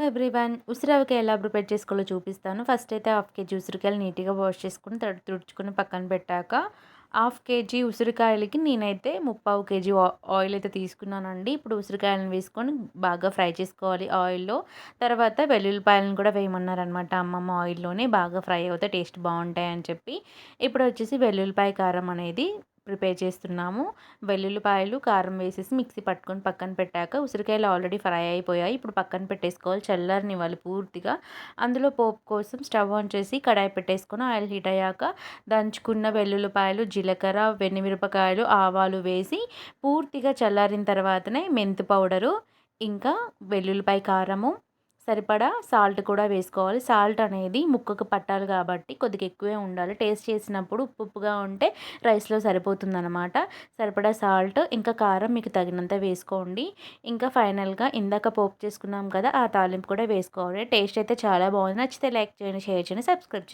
Everyone. ఉసిరావకాయ ఎలా prepare చేసుకోవాలో చూపిస్తాను. ఫస్ట్ అయితే హాఫ్ కేజీ ఉసిరికాయలు నీట్‌గా వాష్ చేసుకొని, తుడుచుకొని పక్కన పెట్టాక, హాఫ్ కేజీ ఉసిరికాయలకి నేనైతే ముప్పావు కేజీ ఆయిల్ అయితే తీసుకున్నానండి. ఇప్పుడు ఉసిరికాయలను వేసుకొని బాగా ఫ్రై చేసుకోవాలి ఆయిల్‌లో. తర్వాత వెల్లుల్లిపాయలను కూడా వేయమన్నారనమాట అమ్మమ్మ ఆయిల్‌లోనే. బాగా ఫ్రై అవుతే టేస్ట్ బావుంటాయని చెప్పి. ఇప్పుడొచ్చేసి వెల్లుల్లిపాయ కారం అనేది ప్రిపేర్ చేస్తున్నాము. వెల్లుల్లిపాయలు, కారం వేసేసి మిక్సీ పట్టుకొని పక్కన పెట్టాక, ఉసిరికాయలు ఆల్రెడీ ఫ్రై అయిపోయాయి. ఇప్పుడు పక్కన పెట్టేసుకోవాలి. చల్లారనివ్వాలి పూర్తిగా. అందులో పోపు కోసం స్టవ్ ఆన్ చేసి కడాయి పెట్టేసుకొని ఆయిల్ హీట్ అయ్యాక దంచుకున్న వెల్లుల్లిపాయలు, జీలకర్ర, వెన్నిమిరపకాయలు, ఆవాలు వేసి పూర్తిగా చల్లారిన తర్వాతనే మెంతి పౌడరు, ఇంకా వెల్లుల్లిపాయ కారము, సరిపడా సాల్ట్ కూడా వేసుకోవాలి. సాల్ట్ అనేది ముక్కకు పట్టాలి కాబట్టి కొద్దిగా ఎక్కువే ఉండాలి. టేస్ట్ చేసినప్పుడు ఉప్పు ఉప్పుగా ఉంటే రైస్‌లో సరిపోతుందనమాట. సరిపడా సాల్ట్, ఇంకా కారం మీకు తగినంత వేసుకోండి. ఇంకా ఫైనల్‌గా ఇందాక పోపు చేసుకున్నాం కదా! ఆ తాలింపు కూడా వేసుకోవాలి. టేస్ట్ అయితే చాలా బాగుంది. నచ్చితే లైక్ చేయండి, షేర్ చేయండి, సబ్స్క్రైబ్ చేయండి.